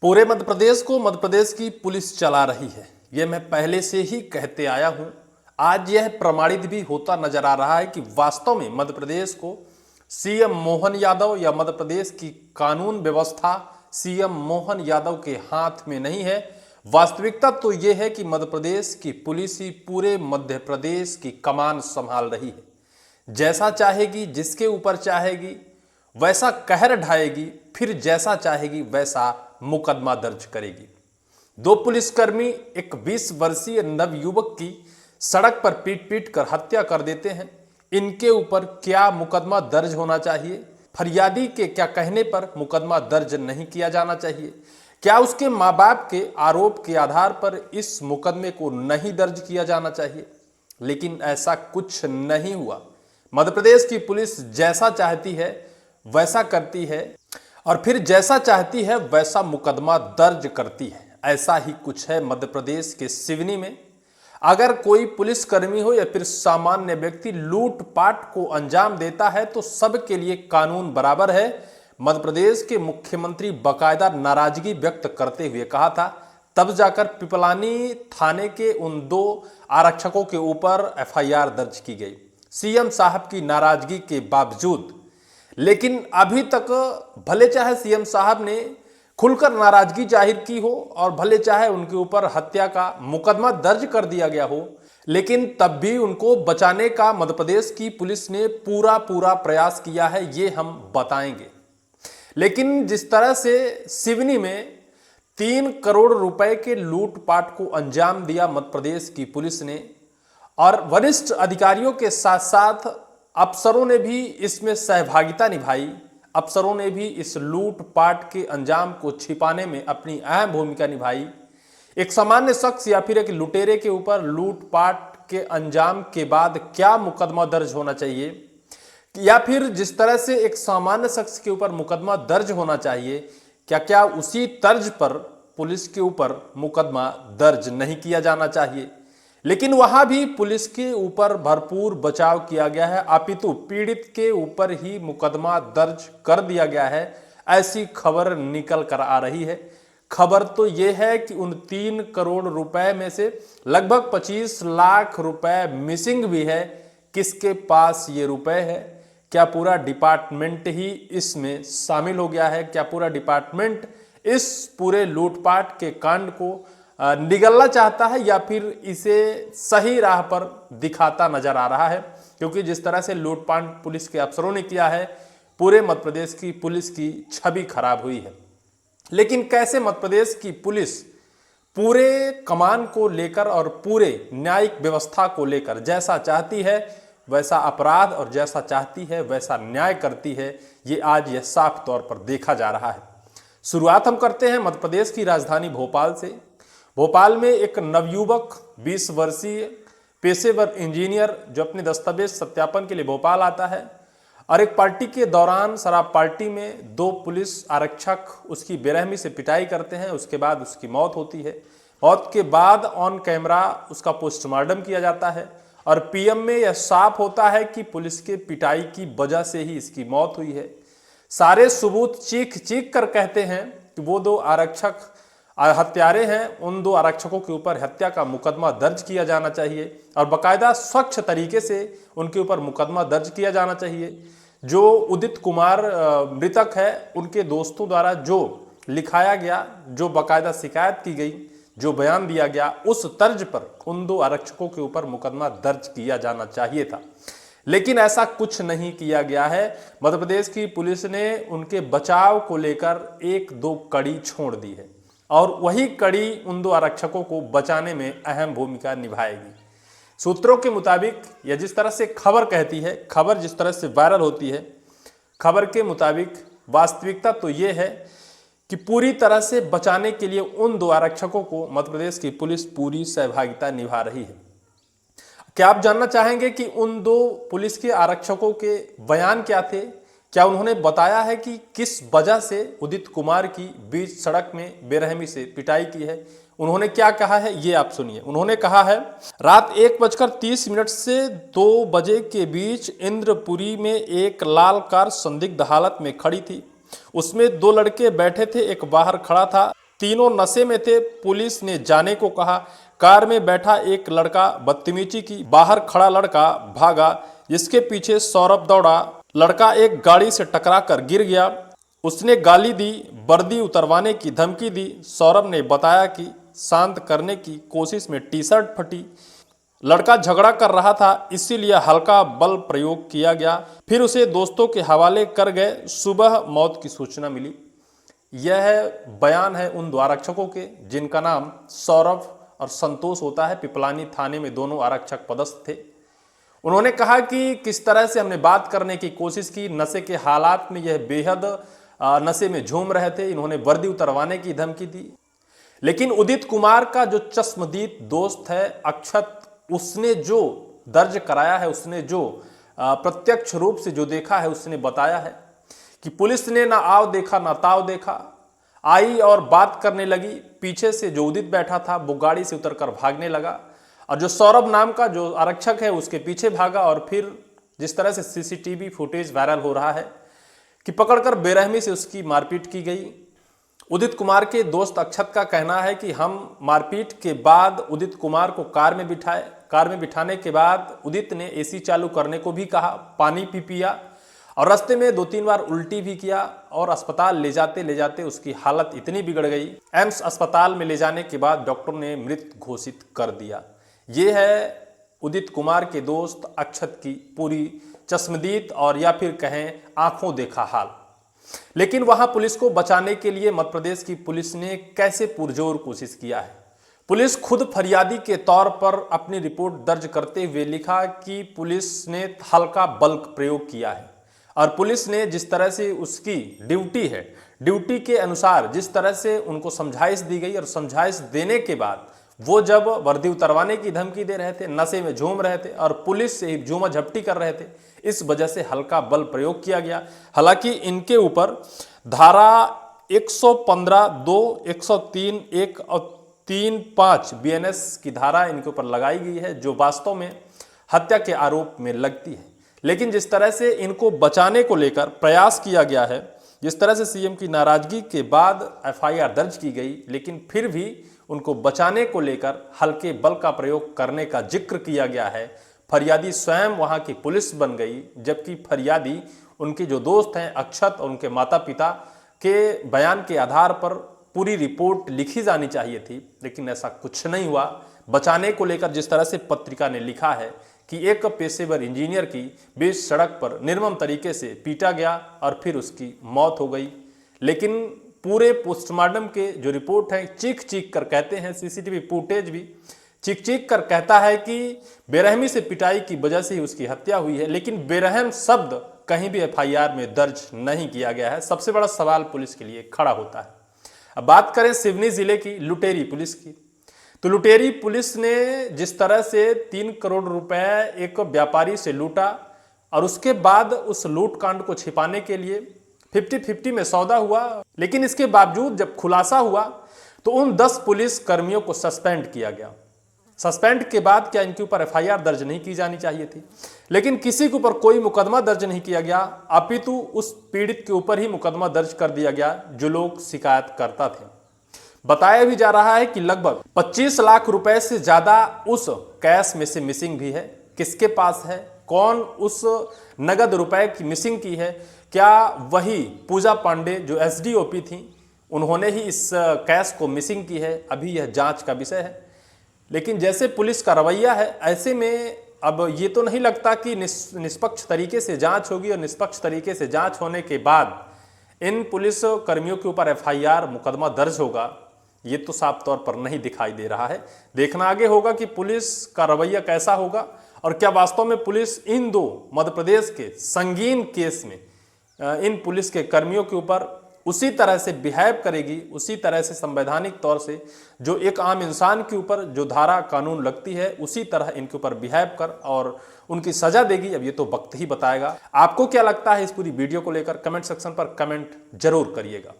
पूरे मध्य प्रदेश को मध्य प्रदेश की पुलिस चला रही है, यह मैं पहले से ही कहते आया हूं। आज यह प्रमाणित भी होता नजर आ रहा है कि वास्तव में मध्य प्रदेश को सीएम मोहन यादव या मध्य प्रदेश की कानून व्यवस्था सीएम मोहन यादव के हाथ में नहीं है। वास्तविकता तो यह है कि मध्य प्रदेश की पुलिस ही पूरे मध्य प्रदेश की कमान संभाल रही है। जैसा चाहेगी, जिसके ऊपर चाहेगी वैसा कहर ढाएगी, फिर जैसा चाहेगी वैसा मुकदमा दर्ज करेगी। दो पुलिसकर्मी एक 20 वर्षीय नवयुवक की सड़क पर पीट पीट कर हत्या कर देते हैं। इनके ऊपर क्या मुकदमा दर्ज होना चाहिए? फरियादी के क्या कहने पर मुकदमा दर्ज नहीं किया जाना चाहिए? क्या उसके माँ बाप के आरोप के आधार पर इस मुकदमे को नहीं दर्ज किया जाना चाहिए? लेकिन ऐसा कुछ नहीं हुआ। मध्य प्रदेश की पुलिस जैसा चाहती है वैसा करती है और फिर जैसा चाहती है वैसा मुकदमा दर्ज करती है। ऐसा ही कुछ है मध्य प्रदेश के सिवनी में। अगर कोई पुलिसकर्मी हो या फिर सामान्य व्यक्ति लूटपाट को अंजाम देता है तो सबके लिए कानून बराबर है। मध्य प्रदेश के मुख्यमंत्री बाकायदा नाराजगी व्यक्त करते हुए कहा था, तब जाकर पिपलानी थाने के उन 2 आरक्षकों के ऊपर एफआईआर दर्ज की गई, सीएम साहब की नाराजगी के बावजूद। लेकिन अभी तक भले चाहे सीएम साहब ने खुलकर नाराजगी जाहिर की हो और भले चाहे उनके ऊपर हत्या का मुकदमा दर्ज कर दिया गया हो, लेकिन तब भी उनको बचाने का मध्य प्रदेश की पुलिस ने पूरा प्रयास किया है, ये हम बताएंगे। लेकिन जिस तरह से सिवनी में 3 करोड़ रुपए के लूटपाट को अंजाम दिया मध्य प्रदेश की पुलिस ने और वरिष्ठ अधिकारियों के साथ साथ अफसरों ने भी इसमें सहभागिता निभाई। अफसरों ने भी इस लूटपाट के अंजाम को छिपाने में अपनी अहम भूमिका निभाई। एक सामान्य शख्स या फिर एक लुटेरे के ऊपर लूटपाट के अंजाम के बाद क्या मुकदमा दर्ज होना चाहिए, या फिर जिस तरह से एक सामान्य शख्स के ऊपर मुकदमा दर्ज होना चाहिए, क्या उसी तर्ज पर पुलिस के ऊपर मुकदमा दर्ज नहीं किया जाना चाहिए? लेकिन वहां भी पुलिस के ऊपर भरपूर बचाव किया गया है, अपितु पीड़ित के ऊपर ही मुकदमा दर्ज कर दिया गया है, ऐसी खबर निकल कर आ रही है। खबर तो यह है कि उन 3 करोड़ रुपए में से लगभग 25 लाख रुपए मिसिंग भी है। किसके पास ये रुपए है? क्या पूरा डिपार्टमेंट ही इसमें शामिल हो गया है? क्या पूरा डिपार्टमेंट इस पूरे लूटपाट के कांड को निगलना चाहता है या फिर इसे सही राह पर दिखाता नजर आ रहा है? क्योंकि जिस तरह से लूटपाट पुलिस के अफसरों ने किया है, पूरे मध्य प्रदेश की पुलिस की छवि खराब हुई है। लेकिन कैसे मध्य प्रदेश की पुलिस पूरे कमान को लेकर और पूरे न्यायिक व्यवस्था को लेकर जैसा चाहती है वैसा अपराध और जैसा चाहती है वैसा न्याय करती है, ये आज यह साफ तौर पर देखा जा रहा है। शुरुआत हम करते हैं मध्य प्रदेश की राजधानी भोपाल से। भोपाल में एक नवयुवक 20 वर्षीय पेशेवर इंजीनियर जो अपने दस्तावेज सत्यापन के लिए भोपाल आता है और एक पार्टी के दौरान शराब पार्टी में 2 पुलिस आरक्षक उसकी बेरहमी से पिटाई करते हैं। उसके बाद उसकी मौत होती है। मौत के बाद ऑन कैमरा उसका पोस्टमार्टम किया जाता है और पीएम में यह साफ होता है कि पुलिस के पिटाई की वजह से ही इसकी मौत हुई है। सारे सबूत चीख चीख कर कहते हैं कि वो 2 आरक्षक हत्यारे हैं। उन 2 आरक्षकों के ऊपर हत्या का मुकदमा दर्ज किया जाना चाहिए और बाकायदा स्वच्छ तरीके से उनके ऊपर मुकदमा दर्ज किया जाना चाहिए। जो उदित कुमार मृतक है, उनके दोस्तों द्वारा जो लिखाया गया, जो बाकायदा शिकायत की गई, जो बयान दिया गया, उस तर्ज पर उन 2 आरक्षकों के ऊपर मुकदमा दर्ज किया जाना चाहिए था। लेकिन ऐसा कुछ नहीं किया गया है। मध्य प्रदेश की पुलिस ने उनके बचाव को लेकर 1-2 कड़ी छोड़ दी है और वही कड़ी उन 2 आरक्षकों को बचाने में अहम भूमिका निभाएगी। सूत्रों के मुताबिक या जिस तरह से खबर कहती है, खबर जिस तरह से वायरल होती है, खबर के मुताबिक वास्तविकता तो ये है कि पूरी तरह से बचाने के लिए उन 2 आरक्षकों को मध्य प्रदेश की पुलिस पूरी सहभागिता निभा रही है। क्या आप जानना चाहेंगे कि उन 2 पुलिस के आरक्षकों के बयान क्या थे? क्या उन्होंने बताया है कि किस वजह से उदित कुमार की बीच सड़क में बेरहमी से पिटाई की है? उन्होंने क्या कहा है ये आप सुनिए। उन्होंने कहा है, रात 1:30 से 2 बजे के बीच इंद्रपुरी में एक लाल कार संदिग्ध हालत में खड़ी थी। उसमें 2 लड़के बैठे थे, एक बाहर खड़ा था। तीनों नशे में थे। पुलिस ने जाने को कहा। कार में बैठा एक लड़का बदतमीजी की, बाहर खड़ा लड़का भागा, जिसके पीछे सौरभ दौड़ा। लड़का एक गाड़ी से टकरा कर गिर गया। उसने गाली दी, वर्दी उतरवाने की धमकी दी। सौरभ ने बताया कि शांत करने की कोशिश में टी शर्ट फटी। लड़का झगड़ा कर रहा था, इसीलिए हल्का बल प्रयोग किया गया। फिर उसे दोस्तों के हवाले कर गए। सुबह मौत की सूचना मिली। यह बयान है उन दो आरक्षकों के जिनका नाम सौरभ और संतोष होता है। पिपलानी थाने में दोनों आरक्षक पदस्थ थे। उन्होंने कहा कि किस तरह से हमने बात करने की कोशिश की। नशे के हालात में यह बेहद नशे में झूम रहे थे। इन्होंने वर्दी उतरवाने की धमकी दी। लेकिन उदित कुमार का जो चश्मदीद दोस्त है अक्षत, उसने जो दर्ज कराया है, उसने जो प्रत्यक्ष रूप से जो देखा है, उसने बताया है कि पुलिस ने ना आव देखा ना ताव देखा। आई और बात करने लगी। पीछे से जो उदित बैठा था वो गाड़ी से उतरकर भागने लगा और जो सौरभ नाम का जो आरक्षक है उसके पीछे भागा। और फिर जिस तरह से सीसीटीवी फुटेज वायरल हो रहा है कि पकड़कर बेरहमी से उसकी मारपीट की गई। उदित कुमार के दोस्त अक्षत का कहना है कि हम मारपीट के बाद उदित कुमार को कार में बिठाए। कार में बिठाने के बाद उदित ने एसी चालू करने को भी कहा, पानी भी पिया और रास्ते में 2-3 बार उल्टी भी किया। और अस्पताल ले जाते उसकी हालत इतनी बिगड़ गई, एम्स अस्पताल में ले जाने के बाद डॉक्टर ने मृत घोषित कर दिया। ये है उदित कुमार के दोस्त अक्षत की पूरी चश्मदीद और या फिर कहें आंखों देखा हाल। लेकिन वहां पुलिस को बचाने के लिए मध्य प्रदेश की पुलिस ने कैसे पुरजोर कोशिश किया है। पुलिस खुद फरियादी के तौर पर अपनी रिपोर्ट दर्ज करते हुए लिखा कि पुलिस ने हल्का बल प्रयोग किया है और पुलिस ने जिस तरह से उसकी ड्यूटी है, ड्यूटी के अनुसार जिस तरह से उनको समझाइश दी गई और समझाइश देने के बाद वो जब वर्दी उतरवाने की धमकी दे रहे थे, नशे में झूम रहे थे और पुलिस से झूमा झपटी कर रहे थे, इस वजह से हल्का बल प्रयोग किया गया। हालांकि इनके ऊपर धारा 115(2), 103(1) और 3(5) बीएनएस की धारा इनके ऊपर लगाई गई है, जो वास्तव में हत्या के आरोप में लगती है। लेकिन जिस तरह से इनको बचाने को लेकर प्रयास किया गया है, जिस तरह से सीएम की नाराजगी के बाद एफआईआर दर्ज की गई, लेकिन फिर भी उनको बचाने को लेकर हल्के बल का प्रयोग करने का जिक्र किया गया है। फरियादी स्वयं वहां की पुलिस बन गई, जबकि फरियादी उनके जो दोस्त हैं अक्षत और उनके माता पिता के बयान के आधार पर पूरी रिपोर्ट लिखी जानी चाहिए थी, लेकिन ऐसा कुछ नहीं हुआ। बचाने को लेकर जिस तरह से पत्रिका ने लिखा है कि एक पेशेवर इंजीनियर की बीच सड़क पर निर्मम तरीके से पीटा गया और फिर उसकी मौत हो गई। लेकिन पूरे पोस्टमार्टम के जो रिपोर्ट है चीख चीख कर कहते हैं, सीसीटीवी फुटेज भी चीख चीख कर कहता है कि बेरहमी से पिटाई की वजह से ही उसकी हत्या हुई है। लेकिन बेरहम शब्द कहीं भी एफआईआर में दर्ज नहीं किया गया है। सबसे बड़ा सवाल पुलिस के लिए खड़ा होता है। अब बात करें सिवनी जिले की लुटेरी पुलिस की, तो लुटेरी पुलिस ने जिस तरह से 3 करोड़ रुपए एक व्यापारी से लूटा और उसके बाद उस लूटकांड को छिपाने के लिए 50-50 में सौदा हुआ, लेकिन इसके बावजूद जब खुलासा हुआ तो उन 10 पुलिस कर्मियों को सस्पेंड किया गया। सस्पेंड के बाद क्या इनके ऊपर एफआईआर दर्ज नहीं की जानी चाहिए थी? लेकिन किसी के ऊपर कोई मुकदमा दर्ज नहीं किया गया, अपितु उस पीड़ित के ऊपर ही मुकदमा दर्ज कर दिया गया जो लोग शिकायत करता थे। बताया भी जा रहा है कि लगभग 25 लाख रुपए से ज्यादा उस कैश में से मिसिंग भी है। किसके पास है, कौन उस नगद रुपए की मिसिंग की है? क्या वही पूजा पांडे जो एसडीओपी थी उन्होंने ही इस कैश को मिसिंग की है? अभी यह जांच का विषय है। लेकिन जैसे पुलिस का रवैया है, ऐसे में अब ये तो नहीं लगता कि निष्पक्ष तरीके से जांच होगी और निष्पक्ष तरीके से जांच होने के बाद इन पुलिस कर्मियों के ऊपर एफआईआर मुकदमा दर्ज होगा। ये तो साफ तौर पर नहीं दिखाई दे रहा है। देखना आगे होगा कि पुलिस का रवैया कैसा होगा और क्या वास्तव में पुलिस इन 2 मध्य प्रदेश के संगीन केस में इन पुलिस के कर्मियों के ऊपर उसी तरह से बिहेव करेगी, उसी तरह से संवैधानिक तौर से जो एक आम इंसान के ऊपर जो धारा कानून लगती है उसी तरह इनके ऊपर बिहेव कर और उनकी सजा देगी। अब ये तो वक्त ही बताएगा। आपको क्या लगता है इस पूरी वीडियो को लेकर? कमेंट सेक्शन पर कमेंट जरूर करिएगा।